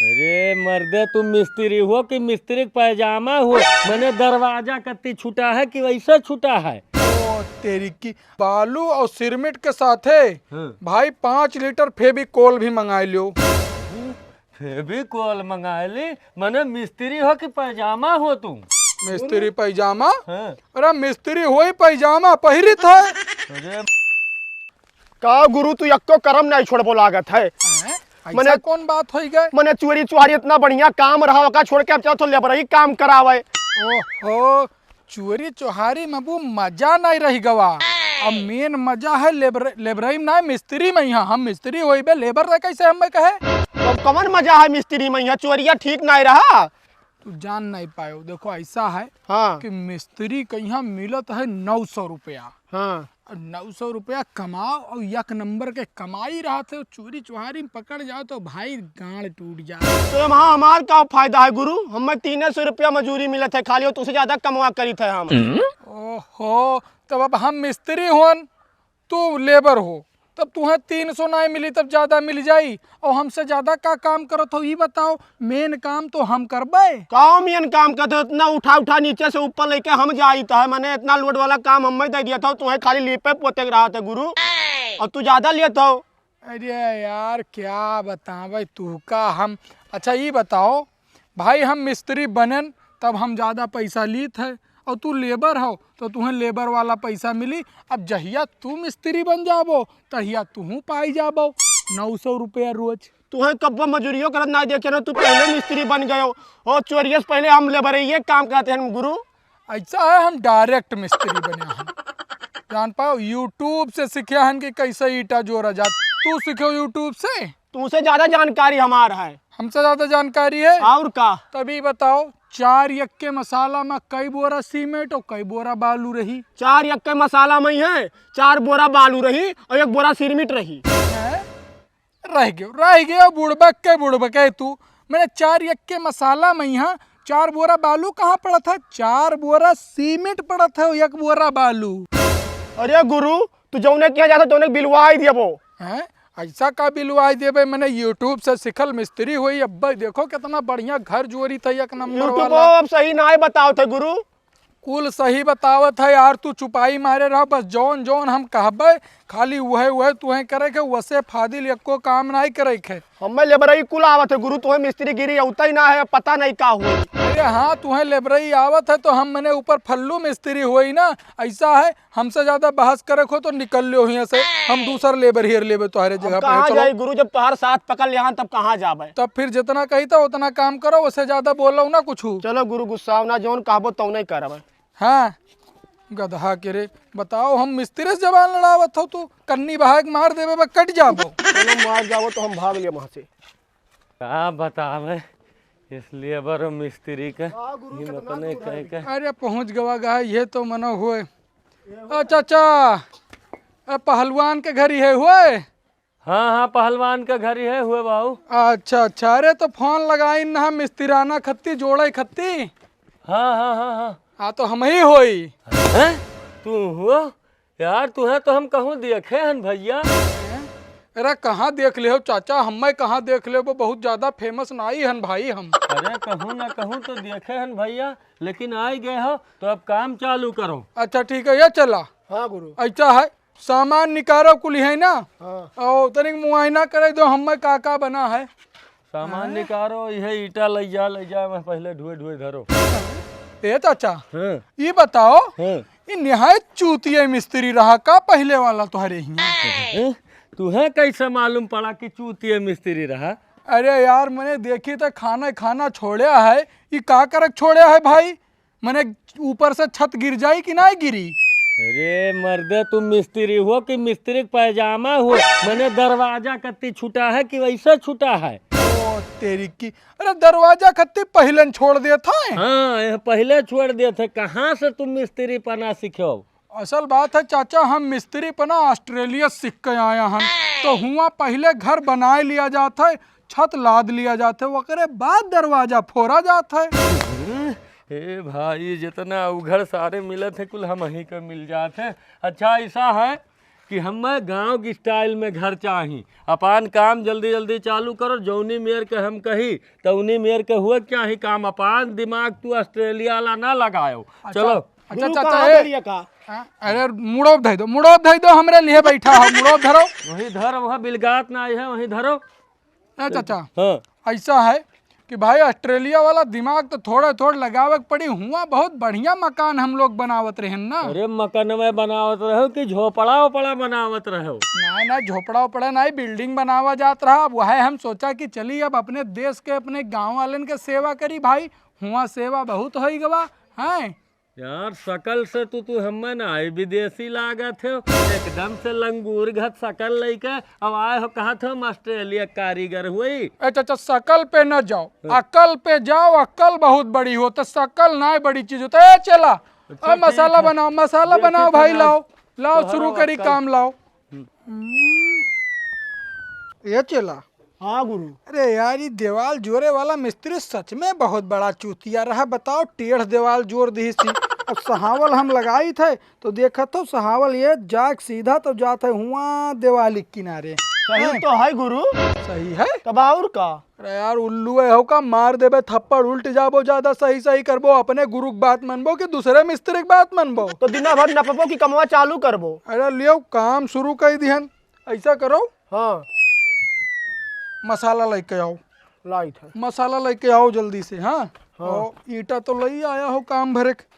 अरे मर्दे तुम मिस्त्री हो कि मिस्त्री पैजामा हो? मैंने दरवाजा कत्ती छूटा है कि वैसे छूटा है? ओ तेरी की बालू और सिरमिट के साथ है भाई 5 लीटर फेविकोल भी मंगा लियो। फेविकोल मंगा ली? मैंने मिस्त्री हो कि पैजामा हो तुम? मिस्त्री पैजामा? हाँ। अरे मिस्त्री हो ही पैजामा पहिरी था। अरे का गुरु तू यक्को करम नहीं छोड़बो लागत है। मने कौन बात हो गए? मने चोरी चुहारी इतना बढ़िया काम रहा का छोड़ के अब चलो लेबरई काम करावे। ओहो चोरी चोहारी में वो मजा नहीं रही गवा। अब मेन मजा है लेबरई में, नहीं मिस्त्री में। यहाँ हम मिस्त्री होई बे, लेबर रह कैसे हमें कहे? अब कमन मजा है मिस्त्री में, यहाँ चोरिया ठीक नहीं रहा। तू जान नहीं पायो। देखो ऐसा है हाँ कि मिस्त्री का यहाँ मिलत है 900 रुपया। हाँ 900 रुपया कमाओ और एक नंबर के कमाई रहा थे, चोरी चुहारी में पकड़ जाओ तो भाई गांड टूट जाए। तो वहाँ हमार का फायदा है गुरु? हमें 300 रुपया मजूरी मिलत है, खाली तुझसे ज्यादा कमा करी थे हम। ओहो तब अब हम मिस्त्री होन तू लेबर हो, तब तुम्हें 300 नहीं मिली तब ज्यादा मिल जाई। और हमसे ज्यादा का काम करो तो ये बताओ, मेन काम तो हम करबे। काम ये काम करते इतना उठा उठा नीचे से ऊपर लेके हम जाई था। मैंने इतना लोड वाला काम हमें दे दिया था, तुम्हें खाली लिपे पोते रहा था गुरु, और तू ज्यादा लेता हो। अरे यार क्या बतावे तू का हम। अच्छा ये बताओ भाई, हम मिस्त्री बनन तब हम ज्यादा पैसा ली थे, और तू लेबर हो तो तुम्हें लेबर वाला पैसा मिली। अब जहिया तू मिस्त्री बन जाबो तहिया तू पाई जाबो 900 रुपया रोज। तुम्हें कब मजूरियों करत ना देखे ना, तू पहले मिस्त्री बन गए हो और चोरिया से पहले हम लेबर ये काम करते हैं गुरु। ऐसा है हम डायरेक्ट मिस्त्री बने हैं। जान पाओ यूट्यूब से सीखे हैं कि कैसे ईटा जोड़ा जात। तू सीखो यूट्यूब से? तुमसे ज्यादा जानकारी हमारा है। हमसे ज्यादा जानकारी है और का? तभी बताओ 4 यक्के मसाला में कई बोरा सीमेंट और कई बोरा बालू रही? 4 यक्के मसाला में ही है, 4 बोरा बालू रही और 1 बोरा सिरमिट रही। रह गया बुड़बक है तू। मैंने 4 यक्के मसाला में यहाँ 4 बोरा बालू कहाँ पड़ा था? 4 बोरा सीमेंट पड़ा था, 1 बोरा बालू। अरे गुरु तू जौने किया जाता तौने बिलवाई दियबो। हैं ऐसा का बिलवाई देबे? मैंने यूट्यूब से सिखल मिस्त्री हुई। अब देखो कितना बढ़िया घर जोड़ी था, 1 नंबर यूट्यूब वाला। अब सही ना बताओ थे गुरु। कुल सही बतावत है यार, तू चुपाई मारे रहा। बस जौन जौन हम कहबे खाली वह तुहे करे के, वसे फादिल एको काम नहीं करे के। हमें लेबरई कुल आवत है गुरु, तुम्हें मिस्त्री गिरी उतना ही ना है, पता नहीं का हुआ। अरे हाँ तुम्हें लेबरई आवत है तो हम मैंने ऊपर फल्लू मिस्त्री हुई ना। ऐसा है हमसे ज्यादा बहस करे को तो निकल लो यहाँ से, हम दूसरा लेबर हियर लेबे तुम्हारे जगह कहाँ पे। जाए गुरु, जब तुम्हारे साथ पकड़ लिया तब कहाँ जाबे? तब फिर जितना कही था उतना काम करो, उससे ज्यादा बोलो ना कुछ। चलो गुरु गुस्सा ना, जौन कहबो तो नहीं करब। हाँ गधा के रे, बताओ हम मिस्त्री से जबान लड़ावत हो, तू कन्नी बहाक मार देवे बा कट जाबो। चलो मार जाओ तो हम भाग लिए वहाँ से। क्या बतावे इस लेबर और मिस्त्री का हिम्मत नहीं कहे के। अरे पहुंच गवा गा, ये तो मनो हुए। चाचा पहलवान के घर ही है हुए? हाँ हाँ पहलवान का घर ही है हुए बाबू। अच्छा अच्छा, अरे तो फोन लगाई ना, मिस्त्रियाना खत्ती जोड़े खत्ती। हाँ हाँ हाँ हाँ हाँ तो हम ही होई। हैं? तू हुआ यार, तुम्हें तो हम कहूँ देखे हन भैया। अरे कहाँ देख ले हो चाचा, हमें कहाँ देख ले, वो बहुत ज्यादा फेमस नाई हन भाई हम। अरे कहूँ ना कहूँ तो देखे हन भैया, लेकिन आ गए हो तो अब काम चालू करो। अच्छा ठीक है, ये चला। हाँ गुरु। ऐसा है सामान निकालो कुल है ना, हाँ। और तनिक मुआयना करे दो हमें का बना है। सामान निकालो, यह ईटा ले जा मैं पहले ढुए ढुए धरो। ए चाचा हाँ ये बताओ, हाँ ये निहायत चूतिया मिस्त्री रहा का पहले वाला तुम्हारे यहाँ? तुम्हें कैसे मालूम पड़ा कि चूतिया मिस्त्री रहा? अरे यार मैंने देखी तो खाना छोड़या है, ये का करक छोड़या है भाई? मैंने ऊपर से छत गिर जाई कि नहीं गिरी? अरे मर्दे तुम मिस्त्री हो कि मिस्त्री पैजामा हो? मैंने दरवाजा कत्ती छूटा है कि वैसे छूटा है? ओ तेरी की, अरे दरवाजा खत्ती पहले छोड़ दिया था। हाँ यह पहले छोड़ दिए थे। कहाँ से तुम मिस्त्री पना सीखो? असल बात है चाचा, हम मिस्त्री पना ऑस्ट्रेलिया सीख के आया हम। तो हुआ पहले घर बनाए लिया जाता है, छत लाद लिया जाता है, वकरे बाद दरवाजा फोड़ा जाता है। ए भाई जितना उघड़ सारे मिले थे कुल हम ही को मिल जाते। अच्छा ऐसा है कि हमें गांव की स्टाइल में घर चाही। अपन काम जल्दी जल्दी चालू करो, जौनी मेयर के हम कही तौनी मेयर के हुए चाही काम। अपन दिमाग तू ऑस्ट्रेलिया वाला ना लगायो। चलो अच्छा गुरु चाचा कहाँ ए, धरिए का? हाँ, अरे मुड़ोब धई दो हमरे लिए बैठा हो, मुड़ोब धरो। वही धर, वहाँ बिलगात ना आई है, वहीं धरो। ए चाचा हाँ ऐसा है कि भाई ऑस्ट्रेलिया वाला दिमाग तो थोड़ा थोड़ा लगावे के पड़ी। हुआ बहुत बढ़िया मकान हम लोग बनावत रहे ना। अरे मकान में बनावत रहो कि झोपड़ा ओपड़ा बनावत रहो? ना ना झोपड़ा उपड़ा नहीं, बिल्डिंग बनावा जात रहा। अब वह हम सोचा कि चलिए अब अपने देश के अपने गांव वालन के सेवा करी भाई। हुआ सेवा बहुत हो गवा है यार। शकल से तू हमें ना आई विदेशी लागत है, एकदम से लंगूर घत शकल लेके अब आए हो। कहा थे हम ऑस्ट्रेलिया कारीगर हुई। ए चाचा शकल पे न जाओ, अकल पे जाओ। अकल बहुत बड़ी हो तो शकल ना बड़ी चीज होता है। चला अच्छा, अब मसाला ठीक है। बनाओ, मसाला देखिए बनाओ तो भाई। ना- लाओ लाओ तो शुरू हरा करी अक्कल। काम लाओ। ये चला। हाँ गुरु। अरे यार ये दीवार जोड़े वाला मिस्त्री सच में बहुत बड़ा चूतिया रहा। बताओ टेढ़ दीवार जोड़ दी थी। अब सहावल हम लगाई थे तो देखा तो सहावल ये जाग सीधा तो जाता है हुआ दीवार के किनारे। सही तो है गुरु। सही है। तब और का? अरे यार उल्लू है हो का मार देबे थप्पड़ उल्ट जाबो। ज्यादा सही सही करबो अपने गुरु की बात मनबो कि दूसरे मिस्त्री की बात मनबो? तो दिना भर नपबो की कमवा चालू करबो? अरे लियो काम शुरू कर दिहन। ऐसा करो हाँ मसाला लेके आओ। लाइट है। मसाला लेके आओ जल्दी से। हाँ और ईटा तो लई आया हो काम भरे के।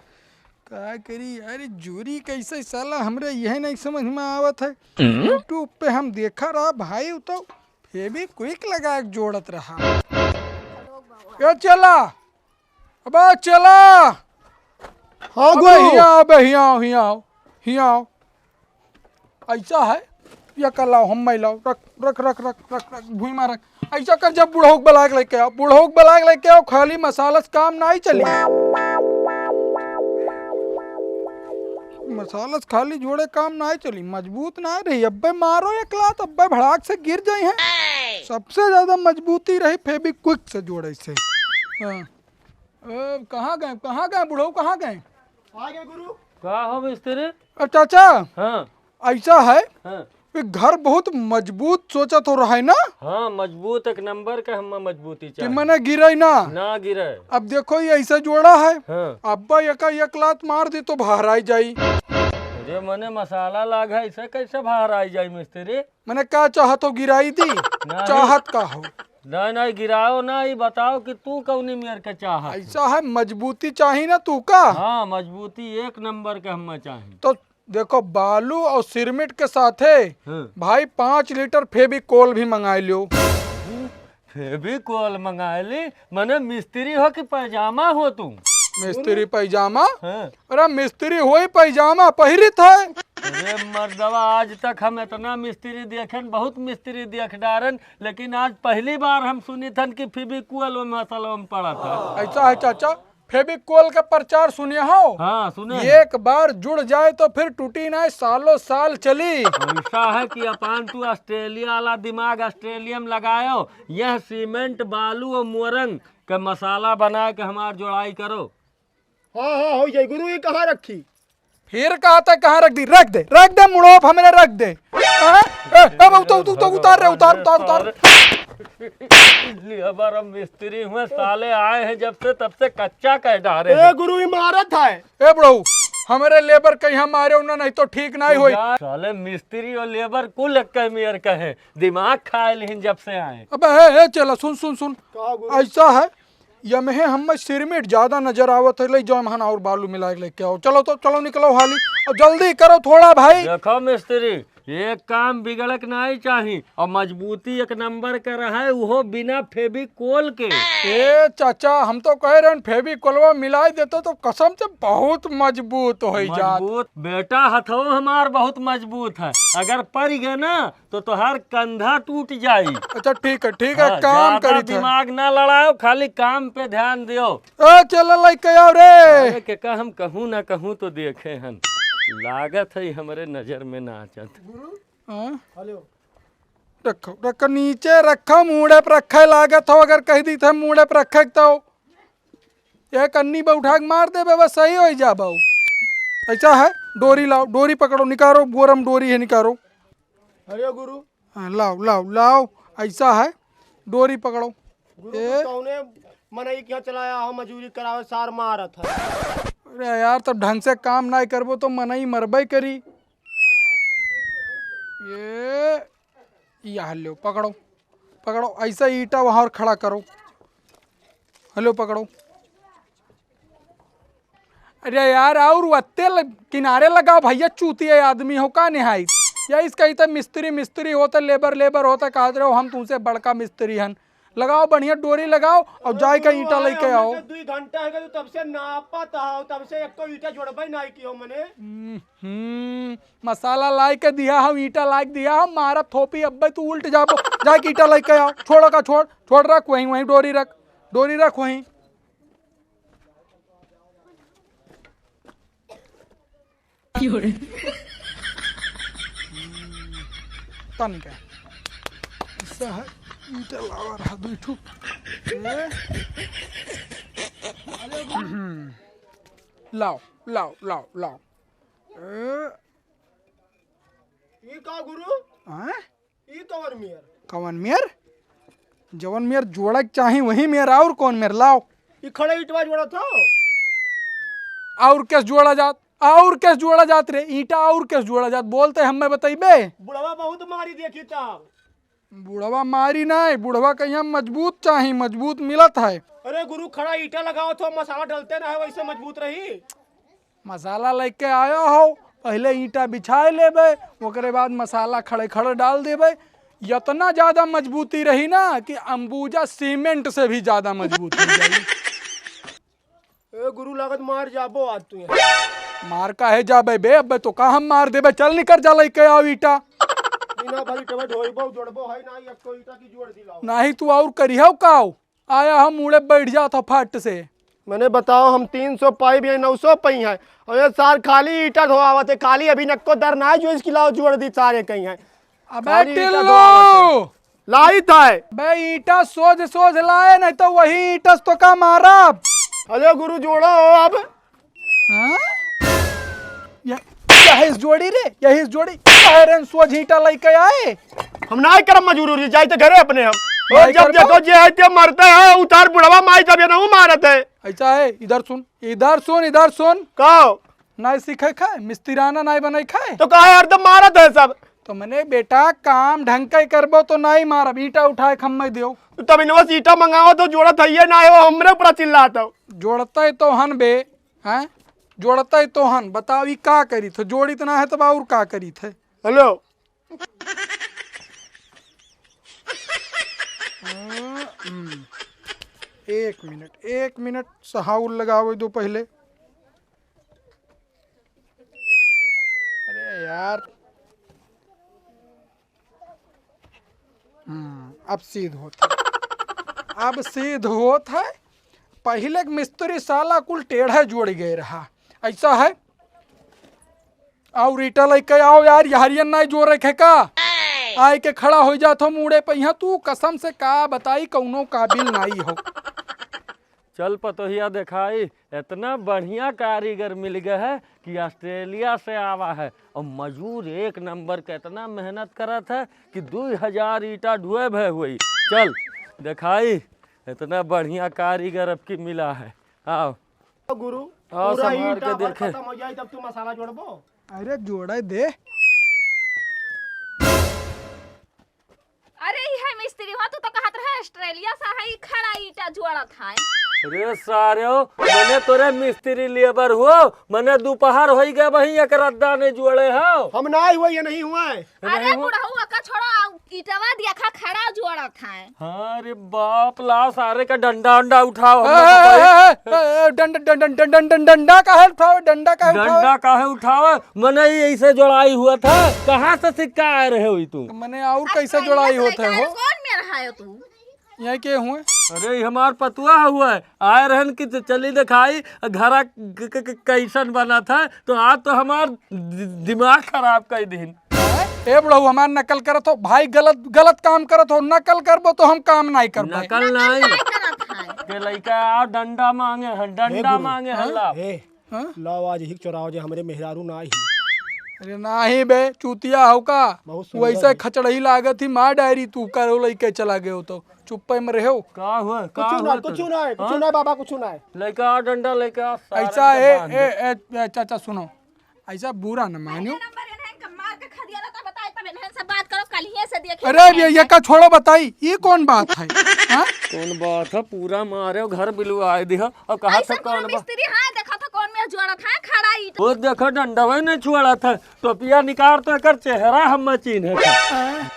क्या करी यार ये जोरी कैसे साला हमरे यह नहीं समझ में आवत है। यूट्यूब पे हम देखा रहा भाई वो तो फेविक्विक लगा के जोड़त रहा। ये चला अब चला। हाँ अबे गुरु। हिया आओ, अबे हिया आओ, हिया आओ, हिया आओ। ऐसा है या कर लाओ हम मैं लाओ। रख रख रख रख रख रख भूई में रख। ऐसा कर जब बुढ़ोक बलाक लेके आओ, बुढ़ोक बलाक लेके आओ। खाली मसाला से काम ना ही चले। मसाला से खाली जोड़े काम ना ही चली, मजबूत ना रही। अब्बे मारो एक लात, अब्बे भड़ाक से गिर जाए हैं। सबसे ज्यादा मजबूती रही फेविक्विक से जोड़े से। हाँ कहाँ गए बुढ़ो, कहाँ गए? आ गए गुरु। का हो मिस्त्री? अब चाचा हाँ ऐसा है हाँ ये घर बहुत मजबूत सोचा तो रहा है ना हाँ, मजबूत एक नंबर का हमें मजबूती कि चाहिए, मैंने गिरे ना। ना गिरे। अब देखो ये ऐसा जोड़ा है। हाँ अब्बा एक लात मार दी तो बाहर आई जाई। अरे मने मसाला लागा इसे कैसे बाहर आई जाए मिस्त्री? मैंने क्या चाहत हो गिराई दी? चाहत का हो? नहीं नहीं गिराओ ना, ये बताओ कि तू कौनी मेयर के चाह। ऐसा है मजबूती चाहिए ना तू का। हाँ मजबूती एक नंबर के हमें चाहिए। तो देखो बालू और सिरमिट के साथे हाँ। भाई 5 लीटर फेविकोल भी मंगा लियो। फेविकोल मंगा ली? मने मिस्त्री हो कि पैजामा हो तू? मिस्त्री पैजामा? हाँ। अरे मिस्त्री हो ही पैजामा पहिरित है। अरे मर्दवा आज तक हम इतना मिस्त्री देखें, बहुत मिस्त्री देख डारन, लेकिन आज पहली बार हम सुनी थन कि फेविकोल में मसाला में पड़ा था। ऐसा है चाचा फेविकोल का प्रचार सुने हो? हाँ सुने। एक बार जुड़ जाए तो फिर टूटी ना, सालों साल चली। ऐसा है कि अपन तू ऑस्ट्रेलिया वाला दिमाग ऑस्ट्रेलिया में लगायो, यह सीमेंट बालू और मोरंग का मसाला बना के हमार जोड़ाई करो। हाँ हाँ हो जाए गुरु। ये कहाँ रखी? फिर कहा था कहाँ रख दी? रख दे मुड़ोप हमें रख दे। उतार रहे उतार। इसलिए बार हम मिस्त्री हुए, साले आए हैं जब से तब से कच्चा कह डारे ए गुरु इमारत है। ए बड़ऊ हमारे लेबर कहीं हम मारे उन्हें नहीं तो ठीक नहीं हुई। साले मिस्त्री और लेबर कुल एक मेयर कहे, दिमाग खाए लिहिन जब से आए। अबे चला सुन कहा गुरु? ऐसा है यमहे हम सिरमिट ज्यादा नजर आवत है, ले जाओ महन और बालू मिला के लेके आओ। चलो निकलो हाली और जल्दी करो थोड़ा भाई। देखो मिस्त्री एक काम बिगड़क नहीं चाहिए और मजबूती एक नंबर का रहा है, वो बिना फेविकोल के। ए चाचा हम तो कह रहे हैं फेविकोलवा मिला देते तो कसम से बहुत मजबूत हो जात। मजबूत बेटा हथो हमार बहुत मजबूत है, अगर पड़ गए ना तो तुहार कंधा टूट जाई। अच्छा ठीक है हाँ, काम ज्यादा करी दिमाग ना लड़ाओ, खाली काम पे ध्यान दियो। चल लेके आओ रे। अरे के का हम कहूँ ना कहूँ तो देखे हन, लागत है हमारे नजर में ना आचत। हाँ? रखो नीचे रखो, मुड़े पर रखे लागत हो। अगर कह दी थे मुड़े पर रखे तो एक अन्नी पे उठा के मार दे बस सही हो जा। ऐसा है डोरी लाओ, डोरी पकड़ो, निकालो, गोरम डोरी है, निकालो। अरे गुरु हाँ, लाओ लाओ लाओ, ऐसा है, डोरी पकड़ो। गुरु कौने मनई क्या चलाया हो मजूरी करावे सार मारत है। अरे यार, तब ढंग से काम ना करबो तो मनई मरबे करी। ये लो, पकड़ो पकड़ो, ऐसा ईटा वहाँ और खड़ा करो। हेलो, पकड़ो। अरे यार, और वत्ते किनारे लगाओ भैया, चूतिए आदमी हो का निहाई। या इसका इतना मिस्त्री मिस्त्री होता, लेबर लेबर होता, कहा रहे हो हम तुमसे बड़का मिस्त्री हन। लगाओ बढ़िया डोरी लगाओ और जाए का ईटा लेके आओ। 2 घंटा है तू तब से नापत हो, तब से एक ईटा जोड़बे नहीं कियो मने। मसाला लाई के दिया हम, ईटा लाई दिया हम, मारा थोपी अब्बे तू उल्ट जाबो। जाए के ईटा लेके आओ। छोड़ो का छोड़, छोड़ रख वहीं वहीं, डोरी रख, डोरी रख वहीं। तन क्या ऐसा है, ईटा लावा रहा बैठू। लाओ लाओ लाओ लाओ। ई का गुरु हैं? ई कवन मियर कौन मेयर? जवन मेयर जोड़क चाही वही मेयर, और कौन मेयर? लाओ। ई खड़े ईटवा जोड़ा था। और कैसे जोड़ा जात? और कैसे जोड़ा जात रे? ईटा और कैसे जोड़ा जात? बोलते हमें बताइबे। बुढ़वा बहुत मारी देखी था। बुढ़वा मारी नहीं, बुढ़वा कहीं मजबूत चाही, मजबूत मिलत है। अरे गुरु खड़ा ईटा लगाओ तो मसाला डलते ना है, वैसे मजबूत रही। मसाला लेके आया हो, पहले ईटा बिछाए लेबे, ओकरे बाद मसाला खड़े खड़े डाल देबे। इतना ज्यादा मजबूती रही ना कि अंबुजा सीमेंट से भी ज्यादा मजबूत हो जाएगी। ए गुरु लागत मार जाबो आज तू। मार का है जाबे बे, अबे तो का हम मार देबे। चल निकल जा, लेके आओ ईटा। बिना भली टेबे ढोइबो जोड़बो है ना, एक को ईटा की जोड़ दिलाओ। नहीं तू और करियो काओ, आया हम मुड़े बैठ जाता फट से। मैंने बताओ हम 300 पाई भी 900 पई है, और ये सार खाली ईटा धोआवत है। खाली अभी नक्को दर ना है जो इसकी लाओ जोड़ दी सारे कहीं है। अबे खाली ईटा टिल्लू, धोआवत है। लाई था बे ईटा सोझ सोझ लाए, नहीं तो वही ईटस तो का मारा। अरे गुरु जोड़ो अब। हाँ? यही जोड़ी रे, यही जोड़ी रन सोझ ईटा लेके आए। हम ना करम मजूरी जाए तो घरे अपने हम। और नहीं जब कर देखो जे है ते मरते है, उतार बुढ़वा माई जब ये नहीं मारत है। ऐसा है, इधर सुन इधर सुन इधर सुन। कहो नहीं सीखे खाए, मिस्त्रीराना नहीं बनाई खाए तो कहा हरदम मारत है सब। तो मैंने बेटा काम ढंग का करबो तो नहीं मारब। ईटा उठाए खम्मे दियो। तब इनवा सीटा मंगाओ तो जोड़त है ना, वो हमरे ऊपर चिल्लाता हो। जोड़ता तो हन बे, हैं? जोड़ता तो हन, बताओ ई का करी थे? जोड़ी तो ना है, तब और का करी थे? हेलो एक मिनट सहाउल लगाओ दो पहले। अरे यार, अब सीध होता, अब सीध होत है। पहले मिस्त्री साला कुल टेढ़ा जोड़ गए रहा। ऐसा है, और ईटा लेके आओ यार, यहरियन नहीं जोड़ रखे का। आए के खड़ा हो जातो मुड़े पहिया। तू कसम से का बताई, कौनो काबिल नहीं हो। चल पतोहिया दिखाई, इतना बढ़िया कारीगर मिल गया है कि ऑस्ट्रेलिया से आवा है, और मजूर एक नंबर का इतना मेहनत करत है कि 2000 ईटा ढुए भे हुई। चल दिखाई, इतना बढ़िया कारीगर अब की मिला है। आओ गुरु आओ, पूरा संभाल ईटा के देखे। खत्म हो जाए तब तू मसाला जोड़बो। अरे जोड़े दे। अरे यह मिस्त्री हुआ, तू तो कहत रहे ऑस्ट्रेलिया से है, ई खड़ा ईटा जोड़त है। अरे सारे मने तोरे मिस्त्री लेबर हो, मने दोपहर हो गए वही एक रद्दा ने जोड़े हो। हम ना हुआ ये नहीं हुआ है। अरे बुढ़ऊ का छोड़ो, ईटवा दिया खा खड़ा जोड़त है। अरे बाप ला, सारे का डंडा अंडा उठाओ। डंडा का है उठाओ, डंडा का उठाओ। डंडा काहे उठाओ? मने ही ऐसे जोड़ाई हुआ था, कहाँ से सिक्का आए रहे हुई तू? मैंने और कैसे जोड़ाई होते हो? कौन में रहा है तू? यहाँ के हुए? अरे हमार पतुआ हुआ है, आए रहन की चली दिखाई घरा कैसन बना था, तो आज तो हमार दिमाग खराब कर दिन। ए बुढ़ऊ, हमार नकल करत हो भाई, गलत गलत काम करत हो। नकल करबो तो हम काम नहीं कर पाए। नकल नहीं के लइका आओ, डंडा मांगे हैं, डंडा मांगे हैं ला। हाँ? लाओ आज ही चोराओ जे हमरे मेहरारू ना ही। अरे नाही बे चूतिया हो का बहुत तू ऐसा खचड़ही लागत ही माँ डायरी तू करो लेके चला गए हो तो चुप्पे में रहो। का हुआ का कुछ ना हुआ कुछ ना कुछ ना बाबा कुछ ना। लेके आ डंडा लेके आ सारे ऐसा के ए, बांध ए, ए, ए चाचा सुनो ऐसा बुरा न मानो। नंबर इन्हें का मार के खदिया रहता बताए तब इन्हें से बात करो कल ही से देखे। अरे ये का छोड़ो बताई ये कौन बात है हाँ? कौन बात है पूरा मारे और घर बिलवाए दिया और कहा था कौन बात मिस्त्री हाँ देखा था कौन में जोड़ा था खड़ा ईटा। वो देखो डंडा वही नहीं छुड़ा था टोपिया निकाल तो कर चेहरा हम चिन्ह है।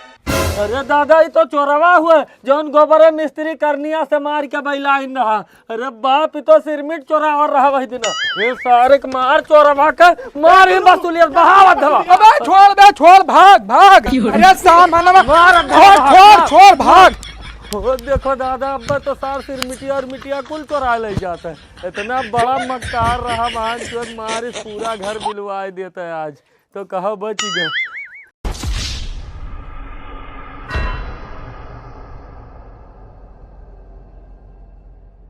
अरे दादा ये तो चोरवा हुआ जौन गोबर मिस्त्री करनिया से मार के बैलाइन रहा। अरे बाप ये तो सिरमिट चोरावा रहा वही दिन ये सारे के मार चोरवा के मार ही वसूलियत बहावत हवा। अबे छोड़ भाग भाग अरे सामान छोड़ भाग। वो देखो दादा अब तो सार सिरमिटिया और मिटिया कुल चोरा ले जाता है। इतना बड़ा मक्कार रहा मान चोर मार पूरा घर बिलवाए देता है आज तो कहो बच गए।